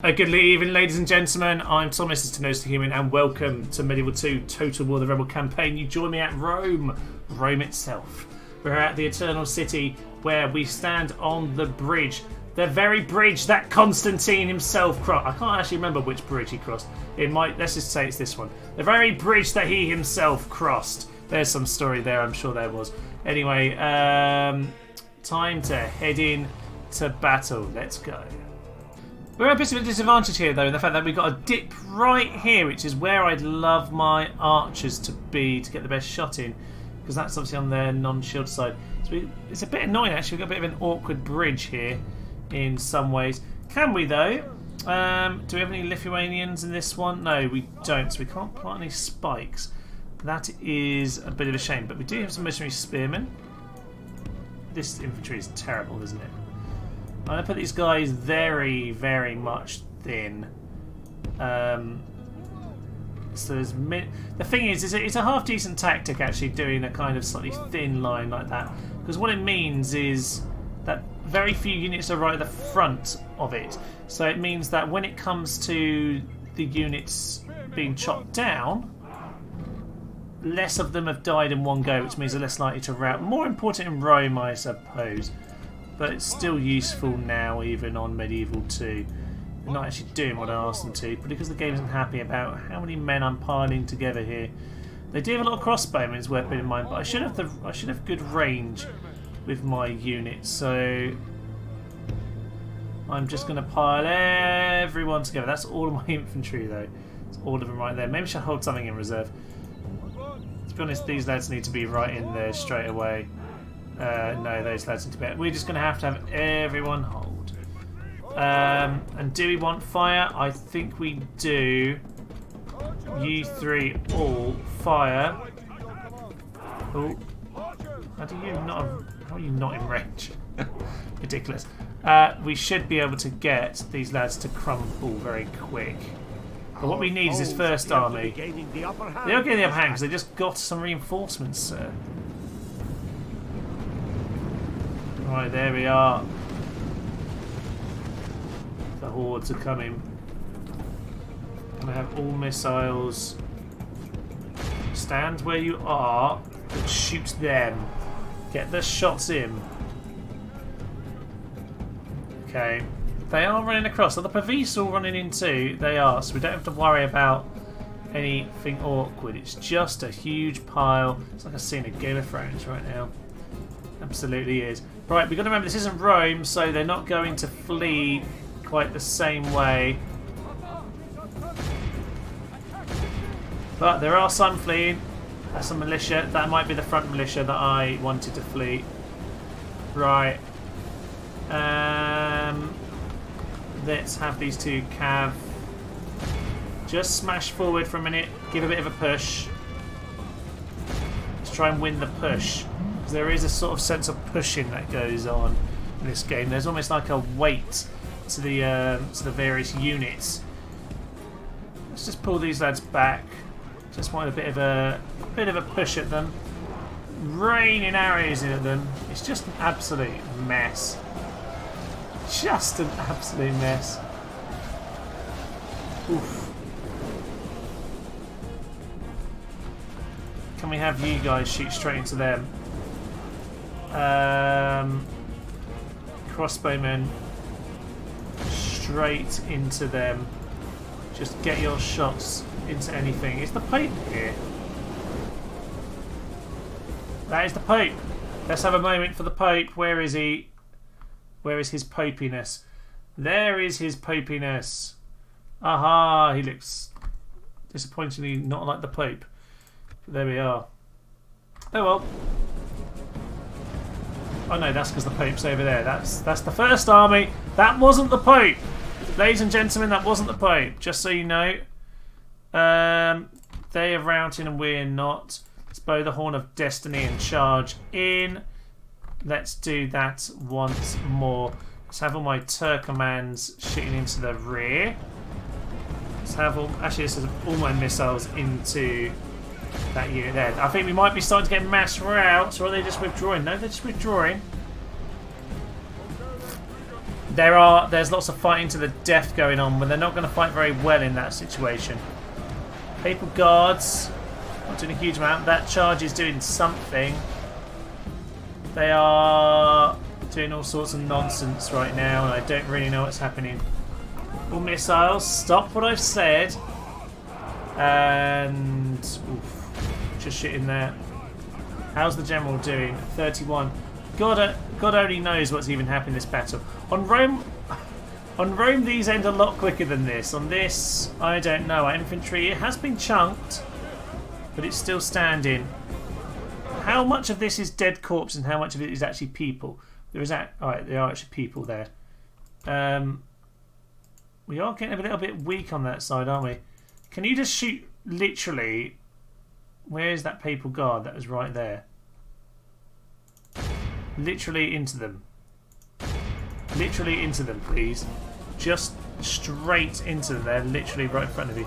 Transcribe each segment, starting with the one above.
Good evening, ladies and gentlemen. I'm Thomas, this is Tenos the Human, and welcome to Medieval 2 Total War the Rebel campaign. You join me at Rome itself. We're at the Eternal City, where we stand on the bridge. The very bridge that Constantine himself crossed. I can't actually remember which bridge he crossed. Let's just say it's this one. The very bridge that he himself crossed. There's some story there, I'm sure there was. Anyway, time to head in to battle. Let's go. We're at a bit of a disadvantage here, though, in the fact that we've got a dip right here, which is where I'd love my archers to be to get the best shot in, because that's obviously on their non-shield side. So it's a bit annoying, actually. We've got a bit of an awkward bridge here in some ways. Can we, though? Do we have any Lithuanians in this one? No, we don't, so we can't plant any spikes. That is a bit of a shame, but we do have some missionary spearmen. This infantry is terrible, isn't it? I'm going to put these guys very, very much thin. So there's the thing is it's a half decent tactic actually doing a kind of slightly thin line like that, because what it means is that very few units are right at the front of it. So it means that when it comes to the units being chopped down, less of them have died in one go, which means they're less likely to rout. More important in Rome, I suppose. But it's still useful now, even on Medieval 2. They're not actually doing what I asked them to, but because the game isn't happy about how many men I'm piling together here. They do have a lot of crossbowmen, it's worth bearing in mind, but I should have good range with my units, so I'm just going to pile everyone together. That's all of my infantry, though. It's all of them right there. Maybe I should hold something in reserve. To be honest, these lads need to be right in there straight away. No, those lads need to be. We're just going to have everyone hold. And do we want fire? I think we do. You three all fire. Oh, how are you not in range? Ridiculous. We should be able to get these lads to crumble very quick. But what we need is this first army. They are getting the upper hand because they just got some reinforcements, sir. Right, there we are. The hordes are coming. And I have all missiles. Stand where you are and shoot them. Get the shots in. Okay. They are running across. Are the Pavis all running in too? They are, so we don't have to worry about anything awkward. It's just a huge pile. It's like a scene of Game of Thrones right now. Absolutely is. Right, we've got to remember this isn't Rome, so they're not going to flee quite the same way. But there are some fleeing. That's some militia. That might be the front militia that I wanted to flee. Right. Let's have these two cav just smash forward for a minute. Give a bit of a push. Let's try and win the push. There is a sort of sense of pushing that goes on in this game. There's almost like a weight to the various units. Let's just pull these lads back. Just want a bit of a push at them. Raining arrows in at them. It's just an absolute mess. Just an absolute mess. Oof. Can we have you guys shoot straight into them? Crossbowmen straight into them. Just get your shots into anything. Is the Pope here? That is the Pope. Let's have a moment for the Pope. Where is he? Where is his popiness? There is his popiness. Aha, he looks disappointingly not like the Pope. But there we are. Oh well. Oh no, that's because the Pope's over there. That's the first army. That wasn't the Pope. Ladies and gentlemen, that wasn't the Pope. Just so you know. They are routing and we're not. Let's bow the horn of destiny and charge in. Let's do that once more. Let's have all my Turkomans shooting into the rear. Let's have all... Actually, this is all my missiles into that unit there. I think we might be starting to get mass routes, or are they just withdrawing? No, they're just withdrawing. There's lots of fighting to the death going on, but they're not going to fight very well in that situation. Papal guards not doing a huge amount. That charge is doing something. They are doing all sorts of nonsense right now, and I don't really know what's happening. All missiles. Stop what I've said. And just shit in there. How's the general doing? 31. God only knows what's even happened in this battle. On Rome, these end a lot quicker than this. On this, I don't know. Our infantry, it has been chunked, but it's still standing. How much of this is dead corpse and how much of it is actually people? There are actually people there. We are getting a little bit weak on that side, aren't we? Can you just shoot literally? Where is that papal guard that was right there? Literally into them. Literally into them, please. Just straight into them. They're literally right in front of you.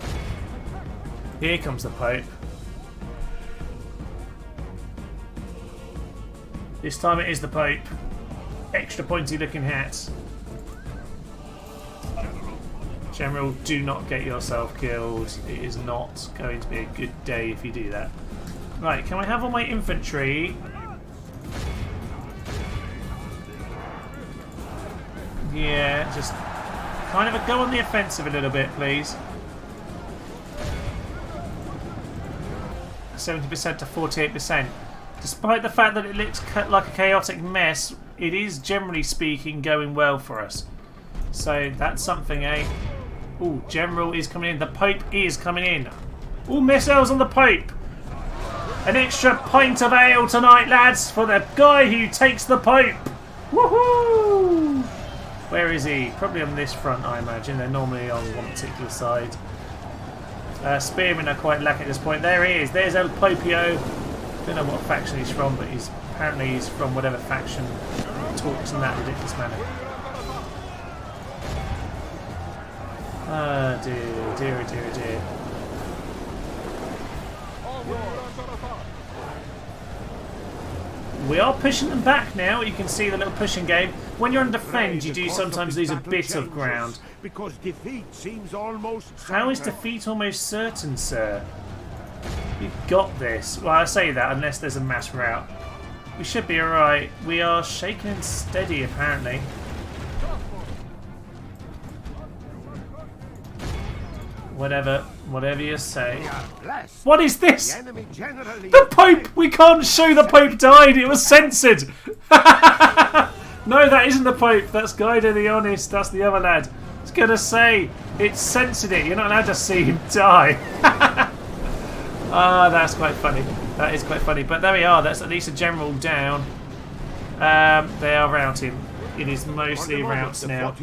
Here comes the Pope. This time it is the Pope. Extra pointy looking hats. General, do not get yourself killed. It is not going to be a good day if you do that. Right, can I have all my infantry? Yeah, just kind of go on the offensive a little bit, please. 70% to 48%. Despite the fact that it looks like a chaotic mess, it is generally speaking going well for us. So that's something, eh? Ooh, General is coming in. The Pope is coming in. Ooh, missiles on the Pope. An extra pint of ale tonight, lads, for the guy who takes the Pope. Woohoo! Where is he? Probably on this front, I imagine. They're normally on one particular side. Spearmen are quite lacking at this point. There he is. There's El Popio. Don't know what faction he's from, but apparently he's from whatever faction talks in that ridiculous manner. Oh dear, dear, dear, dear. We are pushing them back now. You can see the little pushing game. When you're on defend, you do sometimes lose a bit of ground. Because defeat seems almost certain. How is defeat almost certain, sir? You've got this. Well, I say that unless there's a mass rout. We should be alright. We are shaken and steady, apparently. Whatever you say. What is this? The Pope! We can't show the Pope died. It was censored. No, that isn't the Pope. That's Guido the Honest. That's the other lad. I was gonna say it's censored it. You're not allowed to see him die. Ah, that's quite funny. That is quite funny. But there we are. That's at least a general down. They are routing. It is mostly routes now.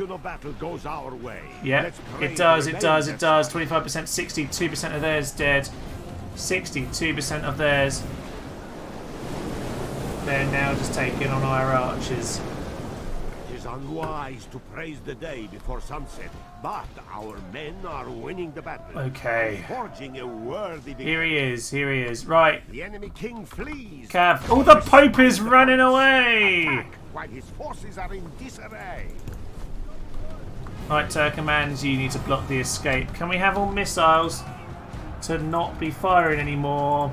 Yeah, it does. 25%, 62% of theirs dead. 62% of theirs. They're now just taking on our archers. It is unwise to praise the day before sunset, but our men are winning the battle. Okay. Forging a worthy victory. Here he is. Right. The enemy king flees. Cav. Oh, the Pope is running away! While his forces are in disarray. Right, Turkomans, you need to block the escape. Can we have all missiles to not be firing anymore?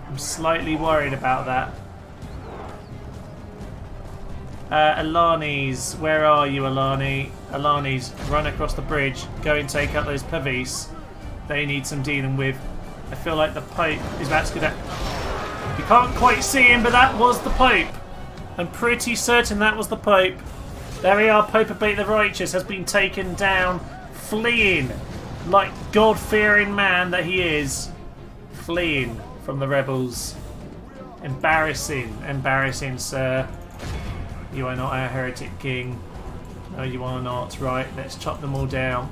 I'm slightly worried about that. Alanis, where are you, Alani? Alanis, run across the bridge. Go and take out those Pavis. They need some dealing with. I feel like the Pope is about to go down. You can't quite see him, but that was the Pope. I'm pretty certain that was the Pope. There we are. Pope Abate the Righteous has been taken down, fleeing like God-fearing man that he is, fleeing from the rebels. Embarrassing, sir. You are not our heretic king. No, you are not. Right, let's chop them all down.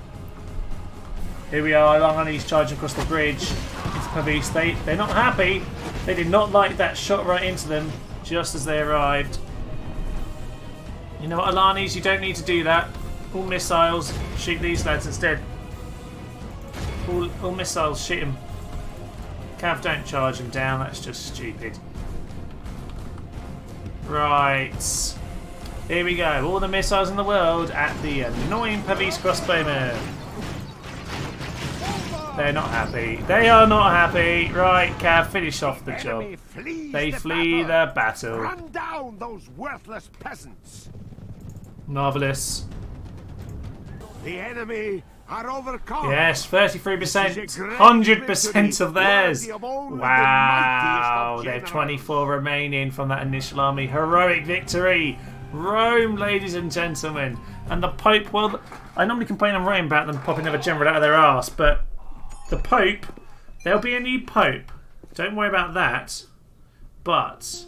Here we are. Alani's charging across the bridge. It's Pavis. They're not happy. They did not like that shot right into them just as they arrived. You know what, Alanis? You don't need to do that. All missiles. Shoot these lads instead. All missiles. Shoot them. Cav, don't charge them down. That's just stupid. Right. Here we go. All the missiles in the world at the annoying Pavis crossbowmen. They're not happy. They are not happy. Right, Cav, finish off the job. They flee the battle. Run down those worthless peasants. Marvellous. The enemy are overcome. Yes, 33%. 100% of theirs. Wow. There are 24 remaining from that initial army. Heroic victory. Rome, ladies and gentlemen. And the Pope, well, I normally complain on Rome about them popping another general out of their arse, but the Pope, there'll be a new Pope. Don't worry about that. But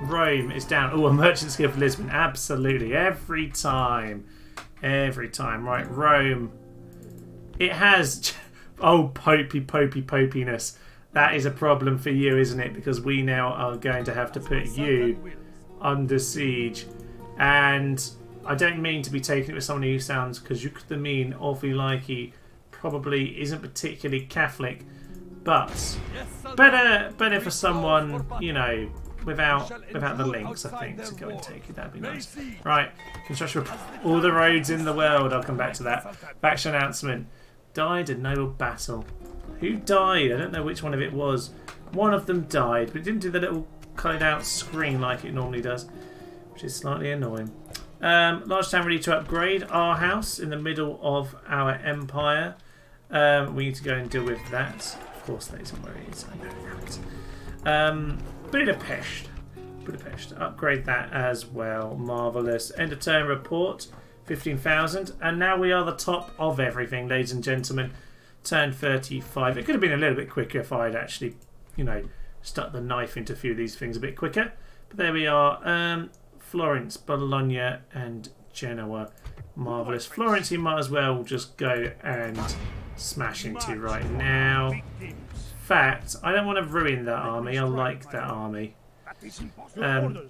Rome is down. Oh, a Merchants Guild of Lisbon. Absolutely. Every time. Every time. Right, Rome. It has... Oh, popiness. That is a problem for you, isn't it? Because we now are going to have to put you under siege. And I don't mean to be taking it with someone who sounds, because you could mean awfully like he probably isn't particularly Catholic, but better for someone, you know, without the links, I think, to go and take it. That'd be nice. Right, construction, all the roads in the world. I'll come back to that. Faction announcement. Died a noble battle. Who died? I don't know which one of it was. One of them died, but it didn't do the little cut out screen like it normally does, which is slightly annoying. Large town ready to upgrade. Our house in the middle of our empire. We need to go and deal with that. Of course, that isn't where it is. I know that. Budapest. Upgrade that as well. Marvellous. End of term report. 15,000. And now we are the top of everything, ladies and gentlemen. Turn 35. It could have been a little bit quicker if I'd actually, you know, stuck the knife into a few of these things a bit quicker. But there we are. Florence, Bologna, and Genoa. Marvellous. Florence, you might as well just go and smash into right now. In fact, I don't want to ruin that army. I like that army.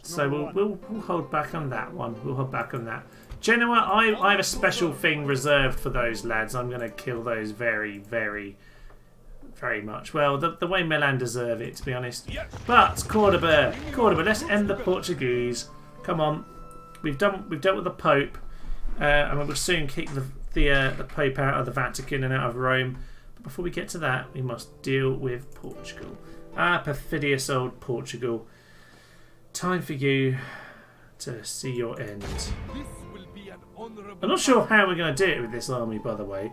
So we'll hold back on that one. We'll hold back on that. Genoa, I have a special thing reserved for those lads. I'm going to kill those very, very, very much. Well, the way Milan deserve it, to be honest. But Cordoba, let's end the Portuguese. Come on, we've dealt with the Pope, and we'll soon kick the Pope out of the Vatican and out of Rome. But before we get to that, we must deal with Portugal. Perfidious old Portugal. Time for you to see your end. I'm not sure how we're going to do it with this army, by the way.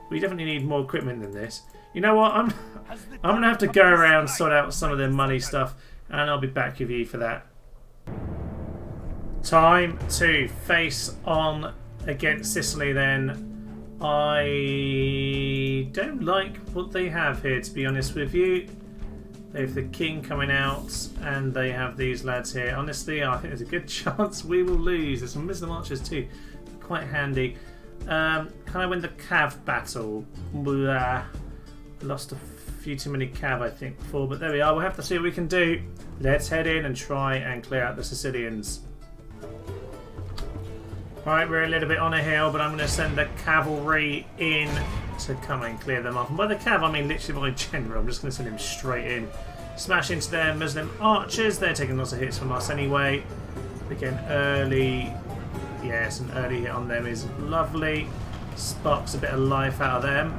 We definitely need more equipment than this. You know what? I'm going to have to go around, sort out some of the money stuff, and I'll be back with you for that. Time to face on against Sicily then. I don't like what they have here, to be honest with you. They have the king coming out and they have these lads here. Honestly, I think there's a good chance we will lose. There's some Muslim archers too. Quite handy. Can I win the Cav battle? Blah. Lost a few too many Cav, I think, before. But there we are. We'll have to see what we can do. Let's head in and try and clear out the Sicilians. Right, we're a little bit on a hill, but I'm going to send the cavalry in to come and clear them off. And by the cav, I mean literally my general. I'm just going to send him straight in. Smash into their Muslim archers. They're taking lots of hits from us anyway. Again, early. Yes, an early hit on them is lovely. Sparks a bit of life out of them.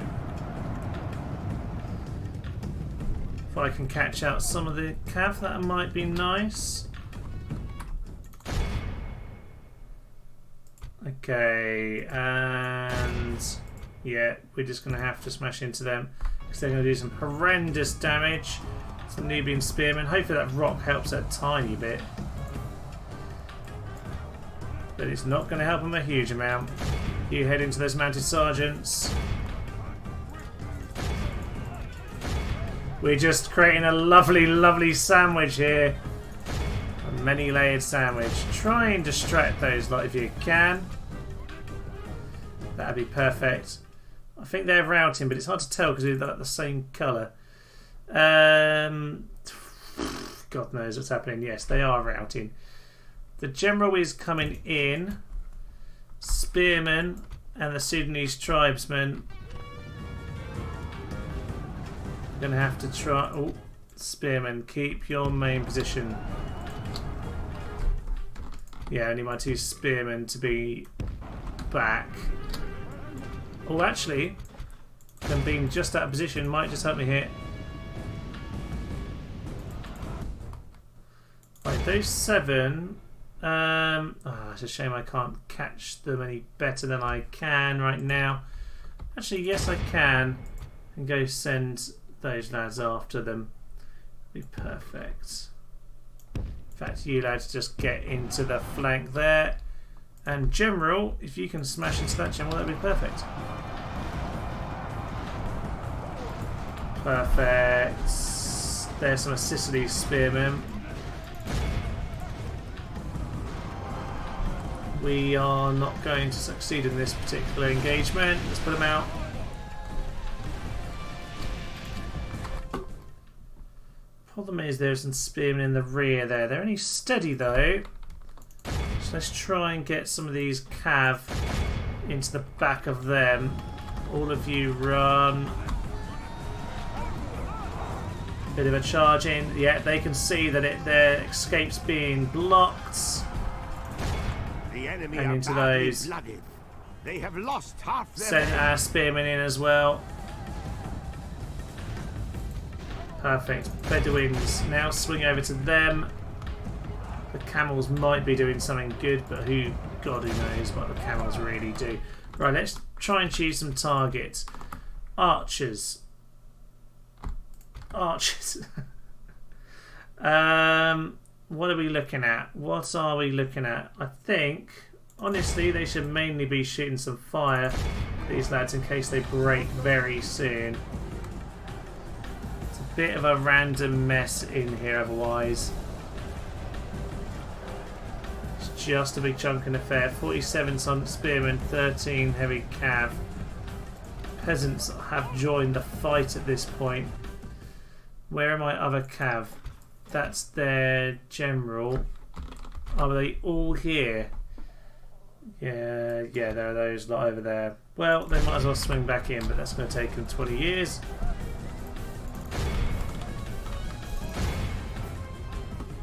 If I can catch out some of the cav, that might be nice. Okay, and yeah, we're just going to have to smash into them because they're going to do some horrendous damage. Some Nubian spearmen. Hopefully that rock helps a tiny bit. But it's not going to help them a huge amount. You head into those mounted sergeants. We're just creating a lovely, lovely sandwich here. A many-layered sandwich. Try and distract those lot if you can. That'd be perfect. I think they're routing, but it's hard to tell because they're the same colour. God knows what's happening. Yes, they are routing. The general is coming in. Spearmen and the Sudanese tribesmen. I'm going to have to try... Oh, Spearmen, keep your main position. Yeah, only my 2 spearmen to be back. Oh, actually, them being just out of position might just help me here. Right, those 7. It's a shame I can't catch them any better than I can right now. Actually, yes, I can. And go send those lads after them. Be perfect. In fact, you lads just get into the flank there. And General, if you can smash into that general, that'd be perfect. Perfect. There's some of Sicily's spearmen. We are not going to succeed in this particular engagement. Let's put them out. Problem is there's some spearmen in the rear there. They're only steady though. So let's try and get some of these cav into the back of them. All of you run. Bit of a charge in. Yeah, they can see that their escape's being blocked. The enemy And are into badly those. blooded. They have lost half their Send men. our spearmen in as well. Perfect. Bedouins now swing over to them. The camels might be doing something good, but God who knows what the camels really do. Right, let's try and choose some targets. Archers. Archers. What are we looking at? What are we looking at? I think, honestly, they should mainly be shooting some fire, these lads, in case they break very soon. It's a bit of a random mess in here otherwise. It's just a big chunk in affair. 47 spearmen, 13 heavy cav. Peasants have joined the fight at this point. Where are my other cav? That's their general. Are they all here? Yeah, there are those lot over there. Well, they might as well swing back in, but that's going to take them 20 years.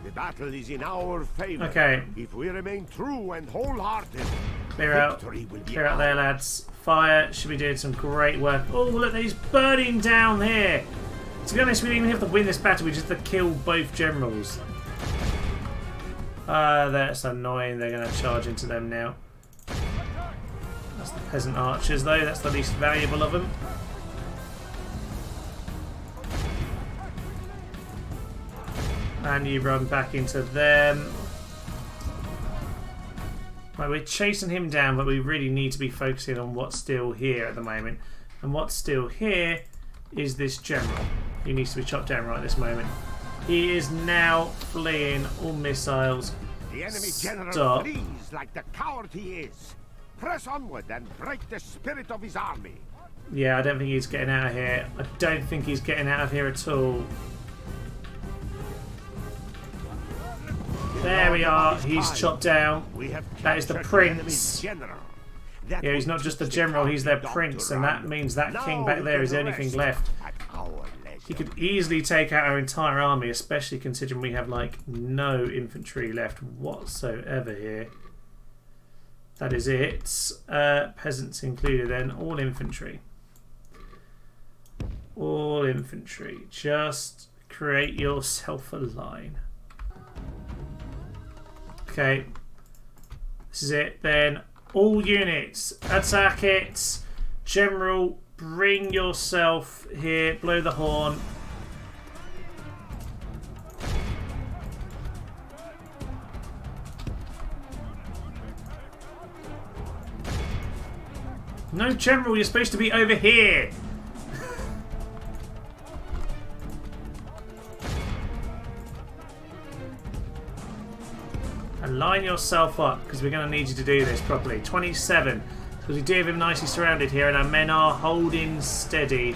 The battle is in our favor. Okay. If we remain true and wholehearted, Clear out. victory will be Clear out there, lads. Fire should be doing some great work. Oh, look, he's burning down here. To be honest, we didn't even have to win this battle, we just have to kill both generals. That's annoying. They're going to charge into them now. That's the peasant archers, though. That's the least valuable of them. And you run back into them. Right, we're chasing him down, but we really need to be focusing on what's still here at the moment. And what's still here is this general. He needs to be chopped down right this moment. He is now fleeing all missiles. The enemy general Stop. flees like the coward he is. Press onward and break the spirit of his army. Yeah, I don't think he's getting out of here. I don't think he's getting out of here at all. There we are. He's chopped down. We have That is the captured prince. enemy's general. That Yeah, he's will not just teach the general, he's their commandant prince, to and that run. means that king Now back we there can is the only thing rest left. at our leisure. He could easily take out our entire army, especially considering we have like no infantry left whatsoever here. That is it. Peasants included then, all infantry. All infantry. Just create yourself a line. Okay. This is it then. All units, attack it. General, bring yourself here. Blow the horn. No, General, you're supposed to be over here. And line yourself up, because we're going to need you to do this properly. 27. Because we do have him nicely surrounded here, and our men are holding steady.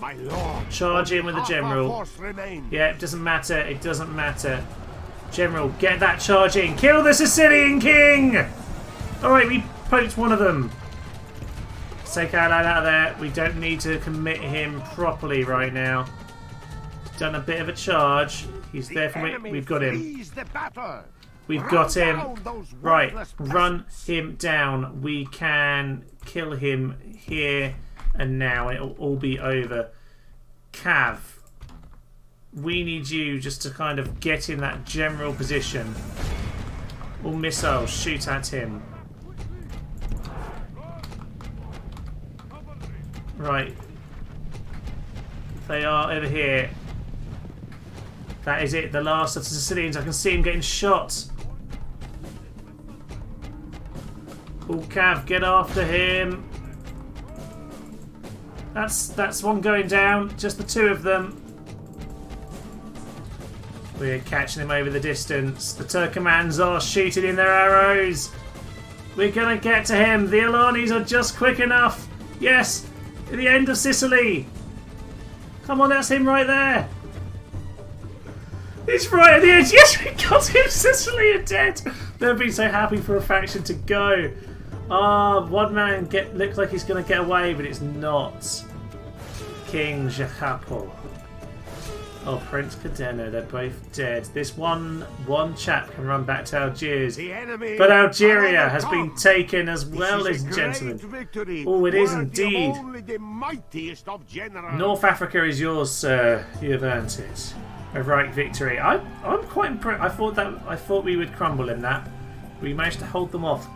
My lord, Charge in with the half our general. force remains. Yeah, it doesn't matter. It doesn't matter. General, get that charge in. Kill the Sicilian king! Alright, we poked one of them. Let's take our lad out of there. We don't need to commit him properly right now. Done a bit of a charge. He's there for me. We've got him. The battle. We've Run got him. down those Right, worthless run peasants. him down. We can kill him here and now. It'll all be over. Cav, we need you just to kind of get in that general position. All missiles, shoot at him. Right. They are over here. That is it, the last of the Sicilians. I can see him getting shot. Cool, Cav, get after him. That's one going down. Just the two of them. We're catching him over the distance. The Turkomans are shooting in their arrows. We're gonna get to him. The Alanis are just quick enough. Yes, the end of Sicily. Come on, that's him right there. He's right at the edge. Yes, we got him. Sicily are dead. They've been so happy for a faction to go. One man looks like he's going to get away, but it's not. King Jacopo. Oh, Prince Cadeno. They're both dead. This one chap can run back to Algiers. But Algeria has been taken as well, ladies and gentlemen. Oh, it is indeed. North Africa is yours, sir. You've earned it. A right victory. I'm quite impressed. I thought we would crumble in that. We managed to hold them off.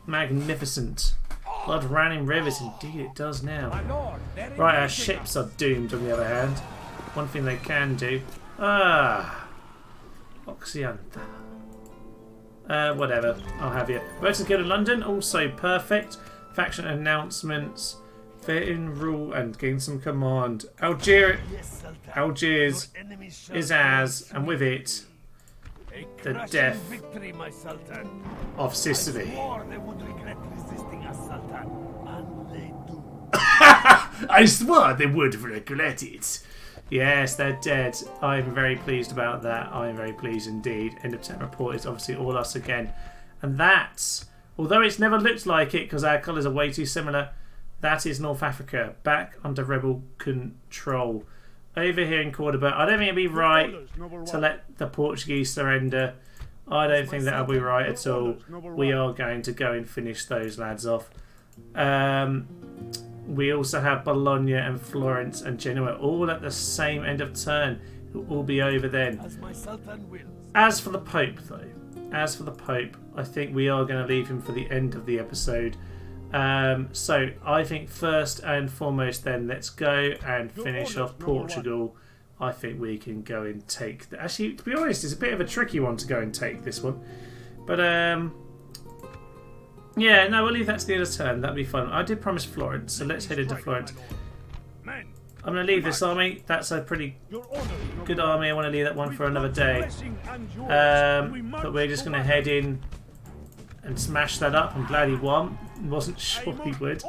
Magnificent. Blood ran in rivers. Indeed, it does now. Right, our ships are doomed. On the other hand, one thing they can do. Oxianta. Whatever. I'll have you. Merchants Guild of London. Also perfect. Faction announcements. Fit-in rule and gain some command. Algiers is as, and with it, the death of Sicily. I swore they would regret it. Yes, they're dead. I'm very pleased about that. I'm very pleased indeed. End of term report is obviously all us again. And that's, although it's never looked like it because our colours are way too similar, that is North Africa, back under rebel control. Over here in Cordoba, I don't think it'd be right to let the Portuguese surrender. I don't think that'll be right at all. We are going to go and finish those lads off. We also have Bologna and Florence and Genoa all at the same end of turn. It will all be over then. As for the Pope, though, I think we are going to leave him for the end of the episode. So I think first and foremost then let's go and finish off Portugal. I think we can go and take actually, to be honest, it's a bit of a tricky one to go and take this one, but yeah, no, we'll leave that to the end of turn. That'll be fun. I did promise Florence, so let's head into Florence. I'm going to leave this army. That's a pretty good army. I want to leave that one for another day, but we're just going to head in and smash that up. I'm glad he won. Wasn't sure he would.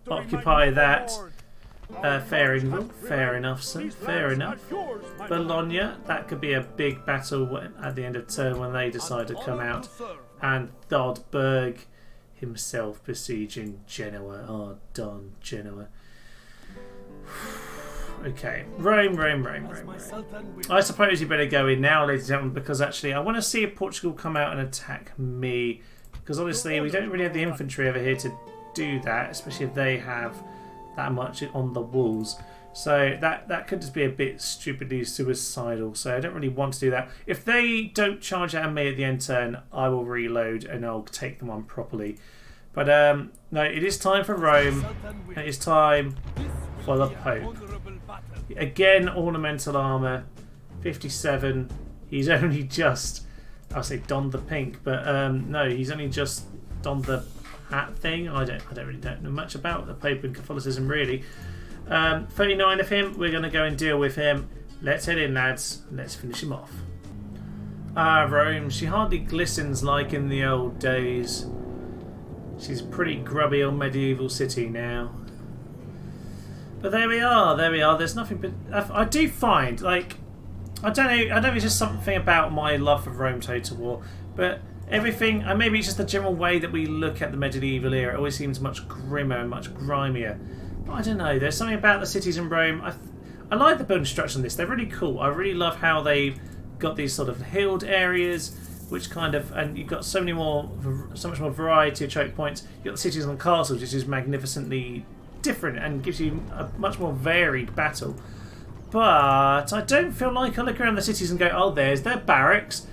Occupy that. Fair enough, sir. Fair enough. Bologna, that could be a big battle at the end of turn when they decide to come out. And Thordberg himself besieging Genoa. Oh, darn Genoa. Okay, Rome. I suppose you better go in now, ladies and gentlemen, because actually I want to see if Portugal come out and attack me. Because honestly, we don't really have the infantry over here to do that, especially if they have that much on the walls. So that could just be a bit stupidly suicidal. So I don't really want to do that. If they don't charge at me at the end turn, I will reload and I'll take them on properly. But no, it is time for Rome. It is time for the Pope. Again, ornamental armour, 57. He's only just, I'll say donned the pink, but no, he's only just donned the hat thing. I don't really know much about the Pope and Catholicism really. 39 of him. We're going to go and deal with him. Let's head in, lads. Let's finish him off. Rome. She hardly glistens like in the old days. She's a pretty grubby old medieval city now. But there we are. There's nothing but I do find, like, I don't know if it's just something about my love for Rome Total War, but everything, and maybe it's just the general way that we look at the medieval era, it always seems much grimmer and much grimier. But I don't know, there's something about the cities in Rome. I like the building structure on this. They're really cool. I really love how they've got these sort of hilled areas, which kind of, and you've got so much more variety of choke points. You've got the cities and castles, which is magnificently different and gives you a much more varied battle. But I don't feel like I look around the cities and go, oh, there's their barracks.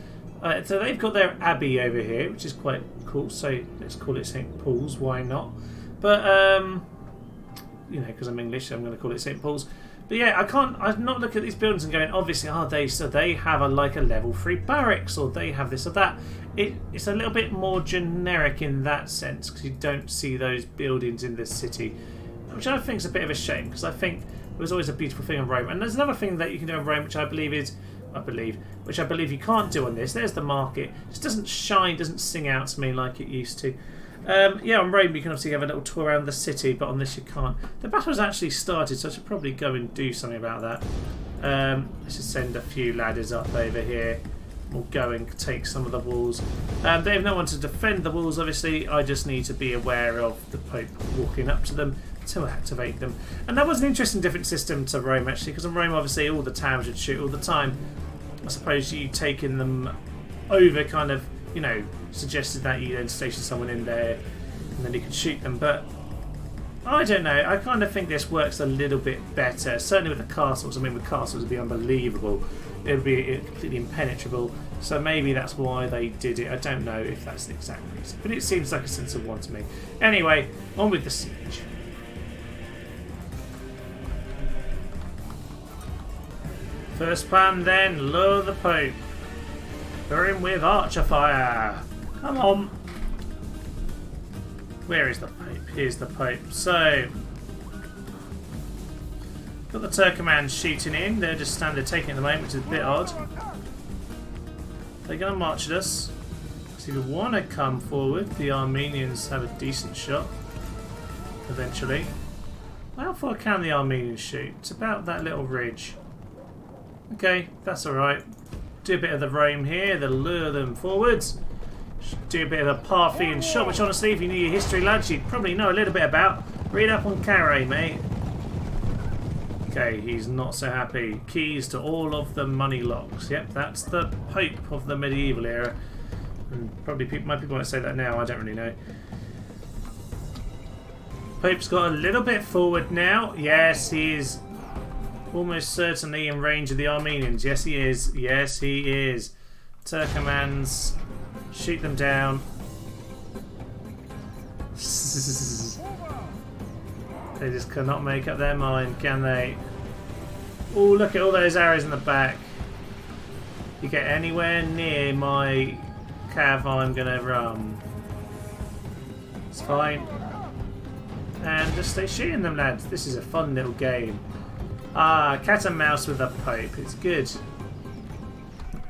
So they've got their abbey over here, which is quite cool. So let's call it St. Paul's. Why not? But you know, because I'm English, I'm going to call it St. Paul's. But yeah, I'm not looking at these buildings and going, obviously, they have a level 3 barracks, or they have this or that. It's a little bit more generic in that sense, because you don't see those buildings in this city, which I think is a bit of a shame, because I think it was always a beautiful thing in Rome. And there's another thing that you can do in Rome, which I believe you can't do on this. There's the market. It just doesn't shine, doesn't sing out to me like it used to. Yeah, on Rome you can obviously have a little tour around the city, but on this you can't. The battle's actually started, so I should probably go and do something about that. Let's just send a few ladders up over here. We'll go and take some of the walls. They have no one to defend the walls, obviously. I just need to be aware of the Pope walking up to them to activate them. And that was an interesting different system to Rome, actually, because in Rome, obviously, all the towers would shoot all the time. I suppose you taking them over kind of, you know, suggested that you then station someone in there and then you could shoot them, but I don't know, I kind of think this works a little bit better, certainly with the castles. I mean, with castles it would be unbelievable, it would be completely impenetrable, so maybe that's why they did it. I don't know if that's the exact reason, but it seems like a sensible one to me. Anyway, on with the siege. First plan then, lure the Pope. Lure him with archer fire. Come on. Where is the Pope? Here's the Pope. So, got the Turkomans shooting in. They're just standing taking at the moment, which is a bit odd. They're going to march at us. So if you want to come forward, the Armenians have a decent shot. Eventually. How far can the Armenians shoot? It's about that little ridge. Okay, that's alright. Do a bit of the Rome here, they'll lure them forwards. Do a bit of a Parthian shot, which honestly, if you knew your history, lads, you'd probably know a little bit about. Read up on Carre, mate. Okay, he's not so happy. Keys to all of the money locks. Yep, that's the Pope of the medieval era. And probably my people might say that now, I don't really know. Pope's got a little bit forward now. Yes, he is almost certainly in range of the Armenians. Yes, he is. Yes, he is. Turkomans, shoot them down. They just cannot make up their mind, can they? Oh, look at all those arrows in the back. You get anywhere near my cav, I'm gonna run. It's fine. And just stay shooting them, lads. This is a fun little game. Ah, cat and mouse with the Pope. It's good.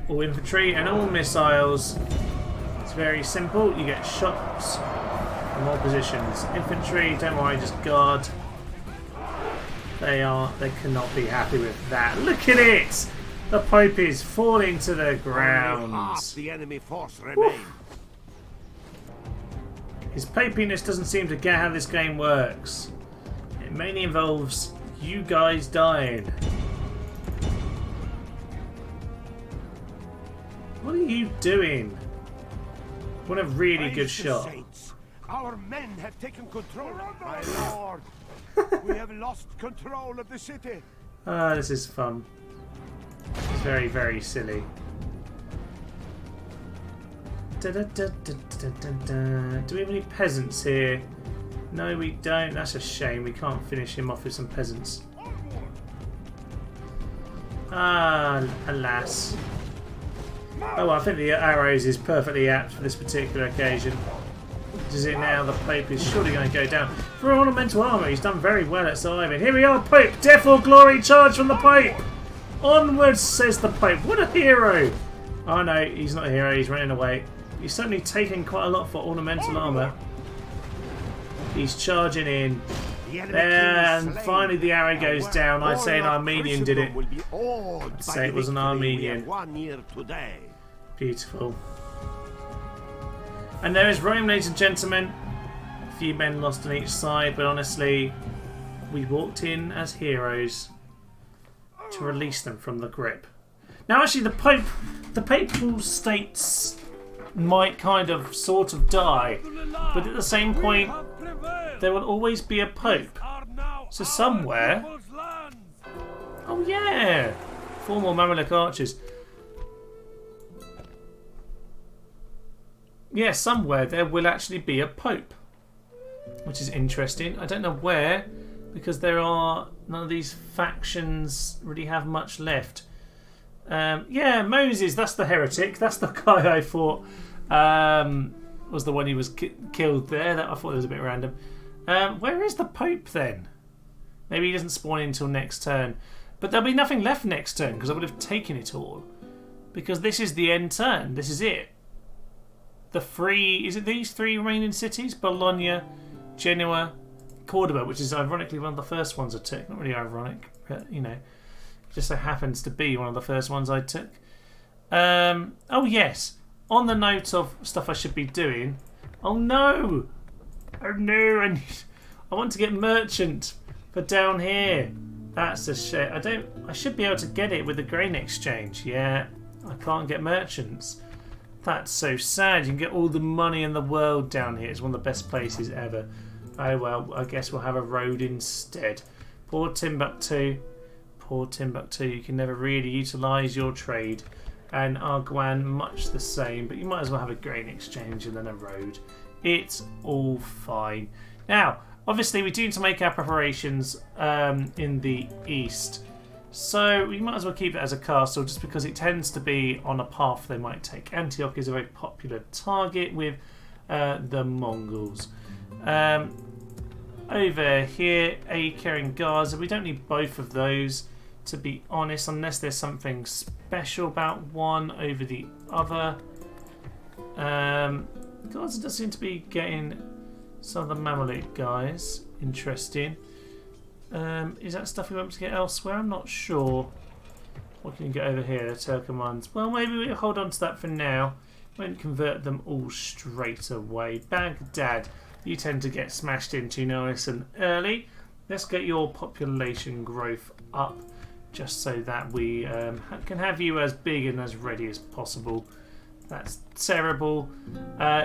All infantry and all missiles. It's very simple. You get shots from all positions. Infantry, don't worry, just guard. They cannot be happy with that. Look at it! The Pope is falling to the ground. Half the enemy force remain. His papiness doesn't seem to get how this game works. It mainly involves you guys dying. What are you doing? What a really good shot. Saints. Our men have taken control. My lord, we have lost control of the city. Ah, this is fun. It's very, very silly. Do we have any peasants here? No, we don't. That's a shame. We can't finish him off with some peasants. Ah, alas. Oh, well, I think the arrows is perfectly apt for this particular occasion. Is it now? The Pope is surely going to go down. For ornamental armour, he's done very well at surviving. Here we are, Pope! Death or glory charge from the Pope! Onwards, says the Pope. What a hero! Oh no, he's not a hero. He's running away. He's certainly taken quite a lot for ornamental armour. He's charging in. And finally the arrow goes down. I'd say an Armenian did it. I'd say it was an Armenian. Beautiful. And there is Rome, ladies and gentlemen. A few men lost on each side, but honestly, we walked in as heroes. to release them from the grip. Now, actually, the papal states might kind of sort of die, but at the same point, there will always be a pope. So somewhere... Oh yeah! 4 more Mamluk archers. Yeah, somewhere there will actually be a pope, which is interesting. I don't know where, because there are none of these factions really have much left. Yeah, Moses, that's the heretic. That's the guy I thought was the one who was killed there. I thought it was a bit random. Where is the Pope then? Maybe he doesn't spawn in until next turn. But there'll be nothing left next turn because I would have taken it all. Because this is the end turn. This is it. Is it these 3 remaining cities? Bologna, Genoa, Cordoba, which is ironically one of the first ones I took. Not really ironic, but you know, it just so happens to be one of the first ones I took. Oh yes, on the note of stuff I should be doing. Oh no, I want to get merchant for down here. That's a shit. I should be able to get it with the grain exchange. Yeah, I can't get merchants. That's so sad. You can get all the money in the world down here. It's one of the best places ever. Oh well, I guess we'll have a road instead. Poor Timbuktu. Poor Timbuktu. You can never really utilise your trade. And Arguan, much the same. But you might as well have a grain exchange and then a road. It's all fine. Now, obviously we do need to make our preparations in the east. So we might as well keep it as a castle just because it tends to be on a path they might take. Antioch is a very popular target with the Mongols. Over here, Acre and Gaza. We don't need both of those, to be honest, unless there's something special about one over the other. Gaza does seem to be getting some of the Mamluk guys. Interesting. Is that stuff we want to get elsewhere? I'm not sure. What can you get over here? Turkomans. Well, maybe we'll hold on to that for now. Won't convert them all straight away. Baghdad, you tend to get smashed into nice and early. Let's get your population growth up, just so that we can have you as big and as ready as possible. That's terrible.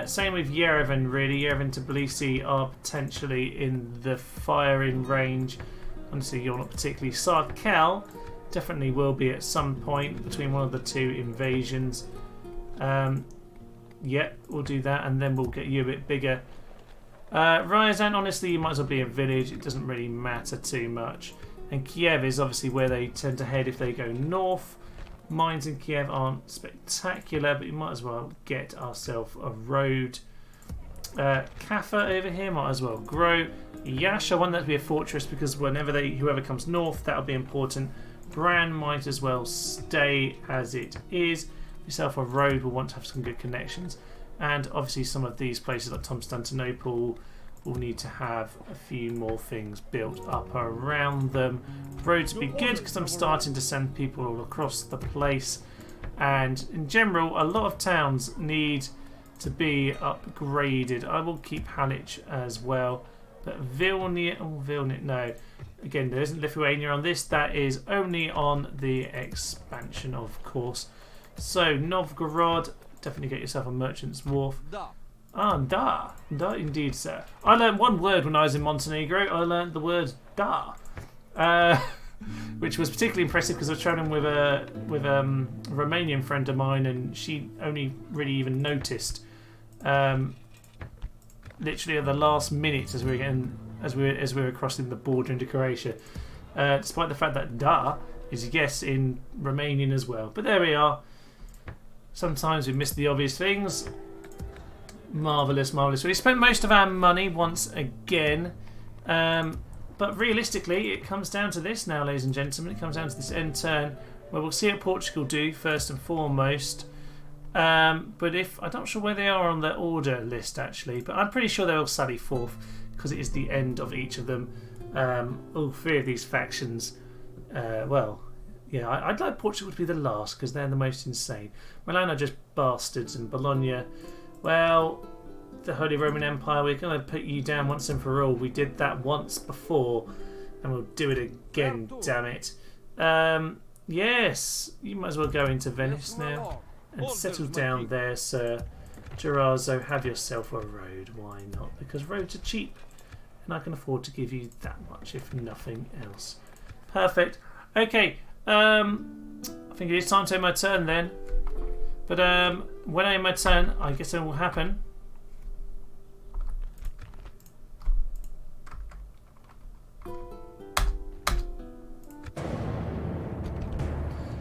Same with Yerevan, really. Yerevan and Tbilisi are potentially in the firing range. Honestly, you're not particularly. Sarkel definitely will be at some point between one of the 2 invasions. Yeah, we'll do that, and then we'll get you a bit bigger. Ryazan, honestly, you might as well be a village. It doesn't really matter too much. And Kiev is obviously where they tend to head if they go north. Mines in Kiev aren't spectacular, but you might as well get ourselves a road. Kaffa over here might as well grow. Yash, I want that to be a fortress because whoever comes north, that'll be important. Bran might as well stay as it is. Yourself a road, we'll want to have some good connections. And obviously some of these places like Constantinople will need to have a few more things built up around them. Roads would be good because I'm starting to send people all across the place. And in general, a lot of towns need to be upgraded. I will keep Halich as well. But Vilnius, no. Again, there isn't Lithuania on this. That is only on the expansion, of course. So, Novgorod, definitely get yourself a merchant's wharf. Ah, da. Da indeed, sir. I learned one word when I was in Montenegro. I learned the word da. Which was particularly impressive because I was travelling with a Romanian friend of mine, and she only really even noticed literally at the last minute as we were crossing the border into Croatia. Despite the fact that da is yes in Romanian as well. But there we are. Sometimes we miss the obvious things. Marvellous, marvellous. We spent most of our money once again. But realistically, it comes down to this now, ladies and gentlemen. It comes down to this end turn where we'll see what Portugal do first and foremost. But I'm not sure where they are on the order list actually, but I'm pretty sure they'll sally forth because it is the end of each of them. All 3 of these factions. Yeah, I'd like Portugal to be the last because they're the most insane. Milan are just bastards, and Bologna, well, the Holy Roman Empire, we're going to put you down once and for all. We did that once before, and we'll do it again, damn it. Yes, you might as well go into Venice now and settle down there, sir. Gerazzo, have yourself a road. Why not? Because roads are cheap, and I can afford to give you that much, if nothing else. Perfect. Okay, I think it is time to take my turn then. But when I end my turn, I guess it will happen.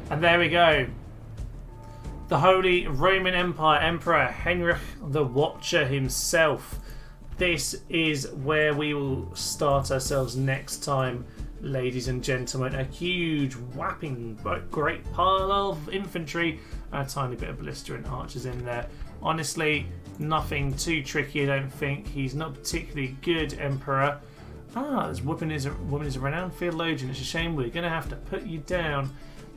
And there we go. The Holy Roman Empire Emperor Henry the Watcher himself. This is where we will start ourselves next time, ladies and gentlemen. A huge, whapping, great pile of infantry and a tiny bit of blistering archers in there. Honestly, nothing too tricky, I don't think. He's not particularly good emperor. This woman is a renowned theologian. It's a shame we're going to have to put you down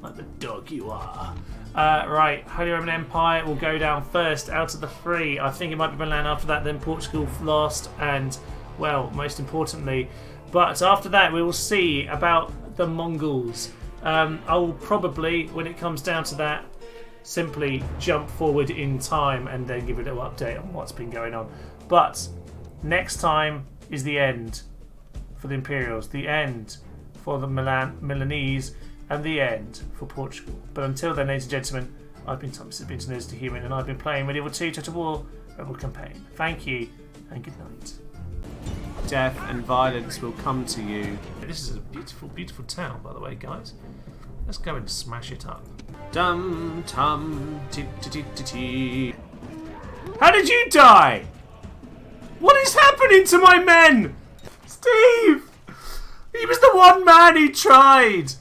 like the dog you are. Right, Holy Roman Empire will go down first out of the three. I think it might be Milan after that, then Portugal last, and, well, most importantly. But after that, we will see about the Mongols. I will probably, when it comes down to that, simply jump forward in time and then give a little update on what's been going on. But next time is the end for the Imperials, the end for the Milanese, and the end for Portugal. But until then, ladies and gentlemen, I've been Thomas, this has been To Nose to Human, and I've been playing Medieval 2 Total War Rebel Campaign. Thank you, and good night. Death and violence will come to you. This is a beautiful, beautiful town, by the way, guys. Let's go and smash it up. Dum tum ti ti ti ti ti. How did you die? What is happening to my men? Steve! He was the one man who tried!